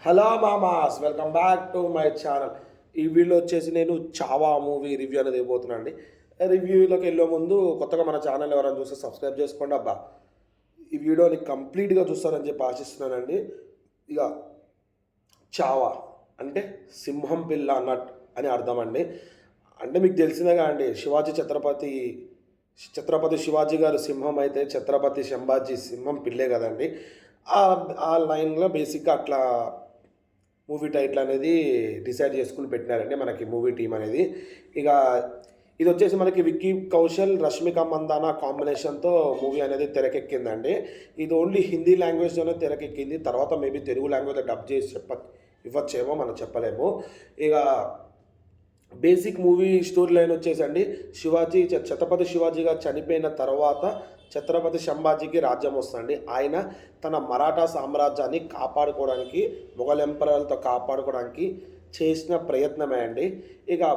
Hello మామాస్, welcome back to my channel. ఈ video వచ్చేసి నేను చావా మూవీ రివ్యూ అనేది ఇవ్వబోతున్నాను అండి. రివ్యూలోకి వెళ్ళే ముందు కొత్తగా మన ఛానల్ ఎవరైనా చూస్తే సబ్స్క్రైబ్ చేసుకోండి అబ్బా. ఈ వీడియోని కంప్లీట్గా చూస్తారని చెప్పి ఆశిస్తున్నానండి. ఇక చావా అంటే సింహం పిల్ల అన్నట్టు అని అర్థం అండి. అంటే మీకు తెలిసిందేగా అండి, ఛత్రపతి శివాజీ గారు సింహం అయితే ఛత్రపతి సంభాజీ సింహం పిల్లే కదండి. ఆ లైన్లో బేసిక్గా అట్లా మూవీ టైటిల్ అనేది డిసైడ్ చేసుకుని పెట్టినారండి మనకి మూవీ టీం అనేది. ఇక ఇది వచ్చేసి మనకి విక్కీ కౌశల్, రష్మిక మందానా కాంబినేషన్తో మూవీ అనేది తెరకెక్కిందండి. ఇది ఓన్లీ హిందీ లాంగ్వేజ్లోనే తెరకెక్కింది. తర్వాత మేబీ తెలుగు లాంగ్వేజ్లో డబ్ చేసి ఇవ్వచ్చేమో, మనం చెప్పలేము. ఇక బేసిక్ మూవీ స్టోరీ లైన్ వచ్చేసండి, ఛత్రపతి శివాజీగా చనిపోయిన తర్వాత ఛత్రపతి సంభాజీకి రాజ్యం వస్తుంది. ఆయన తన మరాఠా సామ్రాజ్యాన్ని కాపాడుకోవడానికి, మొఘల్ ఎంపరర్లతో కాపాడుకోవడానికి చేసిన ప్రయత్నమే అండి. ఇక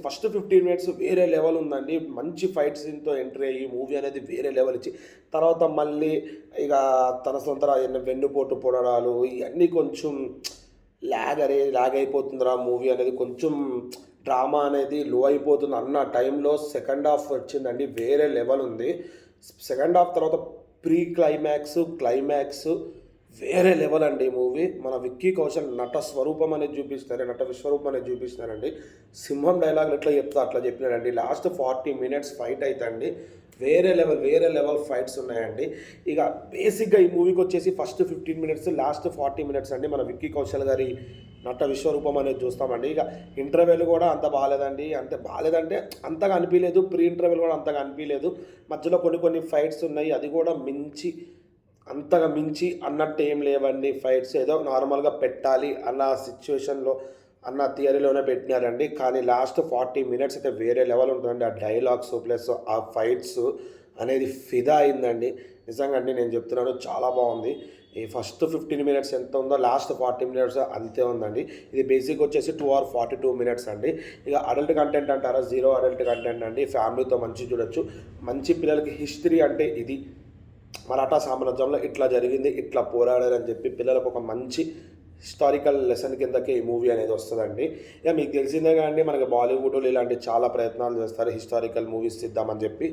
ఫస్ట్ 15 మినిట్స్ వేరే లెవెల్ ఉందండి. మంచి ఫైట్ సీన్తో ఎంట్రీ అయ్యి మూవీ అనేది వేరే లెవెల్ ఇచ్చి, తర్వాత మళ్ళీ ఇక తన సొంత వెన్నుపోటు పొడడాలు ఇవన్నీ కొంచెం లాగ్ అయిపోతుందిరా మూవీ అనేది, కొంచెం డ్రామా అనేది లో అయిపోతుంది అన్న టైంలో సెకండ్ హాఫ్ వచ్చిందండి. వేరే లెవెల్ ఉంది. సెకండ్ హాఫ్ తర్వాత క్లైమాక్స్ వేరే లెవెల్ అండి మూవీ. మన విక్కీ కౌశల్ నట విశ్వరూపం అనేది చూపిస్తారండి. సింహం డైలాగులు ఎట్లా చెప్తా అట్లా చెప్పినారండి. లాస్ట్ 40 మినిట్స్ ఫైట్ అవుతుంది. వేరే లెవెల్ ఫైట్స్ ఉన్నాయండి. ఇక బేసిక్గా ఈ మూవీకి వచ్చేసి ఫస్ట్ 15 మినిట్స్, లాస్ట్ 40 మినిట్స్ అండి మన విక్కీ కౌశల్ గారి నట విశ్వరూపం అనేది చూస్తామండి. ఇక ఇంటర్వెల్ కూడా అంత బాగాలేదండి. బాగాలేదంటే అంతగా అనిపించలేదు. ప్రీ ఇంటర్వెల్ కూడా అంతగా అనిపించలేదు. మధ్యలో కొన్ని ఫైట్స్ ఉన్నాయి, అది కూడా అంతగా మించి అన్నట్టు ఏం లేవండి. ఫైట్స్ ఏదో నార్మల్గా పెట్టాలి అన్న సిచ్యువేషన్లో, అన్న థియరీలోనే పెట్టినారండి. కానీ లాస్ట్ 40 మినిట్స్ అయితే వేరే లెవెల్ ఉంటుందండి. ఆ డైలాగ్స్ ప్లస్ ఆ ఫైట్స్ అనేది ఫిదా అయిందండి. నిజంగా అండి, నేను చెప్తున్నాను, చాలా బాగుంది. ఈ ఫస్ట్ 15 మినిట్స్ ఎంత ఉందో లాస్ట్ 40 మినిట్స్ అంతే ఉందండి. ఇది బేసిక్ వచ్చేసి 2 hours 42 minutes అండి. ఇక అడల్ట్ కంటెంట్ అంటారా, 0 అడల్ట్ కంటెంట్ అండి. ఫ్యామిలీతో మంచి చూడొచ్చు. మంచి పిల్లలకి హిస్టరీ అంటే ఇది, మరాఠా సామ్రాజ్యంలో ఇట్లా జరిగింది, ఇట్లా పోరాడారని చెప్పి పిల్లలకు ఒక మంచి హిస్టారికల్ లెసన్ కిందకి ఈ మూవీ అనేది వస్తుందండి. ఇక మీకు తెలిసిందే కానీ మనకి బాలీవుడ్లో ఇలాంటి చాలా ప్రయత్నాలు చేస్తారు హిస్టారికల్ మూవీస్ తీద్దామని చెప్పి.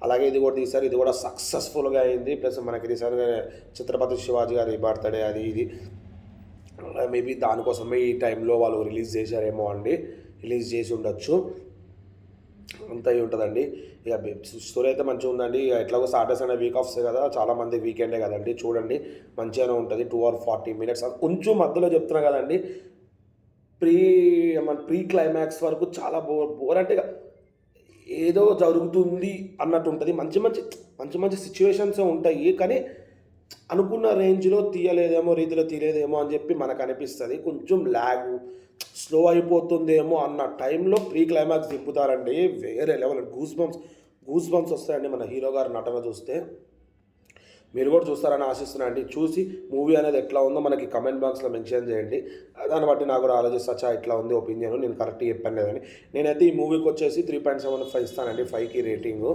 అలాగే ఇది కూడా తీశారు. ఇది కూడా సక్సెస్ఫుల్గా అయింది. ప్లస్ మనకి రీసెంట్గా ఛత్రపతి శివాజీ గారి బర్త్డే అది ఇది, మేబీ దానికోసమే ఈ టైంలో వాళ్ళు రిలీజ్ చేసి ఉండొచ్చు. అంత అయి ఉంటుందండి. ఇక స్టోరీ అయితే మంచిగా ఉందండి. ఎట్లాగో సాటర్డే సండే వీక్ ఆఫ్స్ కదా, చాలామంది వీకెండే కదండి. చూడండి, మంచిగానే ఉంటుంది. 2 hours 40 minutes. కొంచెం మధ్యలో చెప్తున్నా కదండి, ప్రీ క్లైమాక్స్ వరకు చాలా బోర్ అంటే ఏదో జరుగుతుంది అన్నట్టు ఉంటుంది. మంచి సిచ్యువేషన్స్ ఉంటాయి, కానీ అనుకున్న రేంజ్లో రీతిలో తీయలేదేమో అని చెప్పి మనకు అనిపిస్తుంది. కొంచెం స్లో అయిపోతుందేమో అన్న టైంలో ప్రీ క్లైమాక్స్ దింపుతారండి. వేరే లెవెల్ గూస్ బంప్స్ వస్తాయండి మన హీరో గారి నటన చూస్తే. మీరు కూడా చూస్తారని ఆశిస్తున్నాను. చూసి మూవీ అనేది ఎట్లా ఉందో మనకి కమెంట్ బాక్స్లో మెన్షన్ చేయండి. దాన్ని బట్టి నాకు కూడా ఆలోచిస్తా ఇట్లా ఉంది ఒపీనియన్, నేను కరెక్ట్గా చెప్పాను లేదని. నేనైతే ఈ మూవీకి వచ్చేసి 3.75 ఇస్తానండి, 5కి రేటింగు.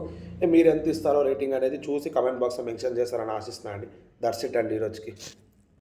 మీరు ఎంత ఇస్తారో రేటింగ్ అనేది చూసి కమెంట్ బాక్స్లో మెన్షన్ చేస్తారని ఆశిస్తున్నాను అండి. దట్స్ ఇట్ అండి ఈరోజుకి.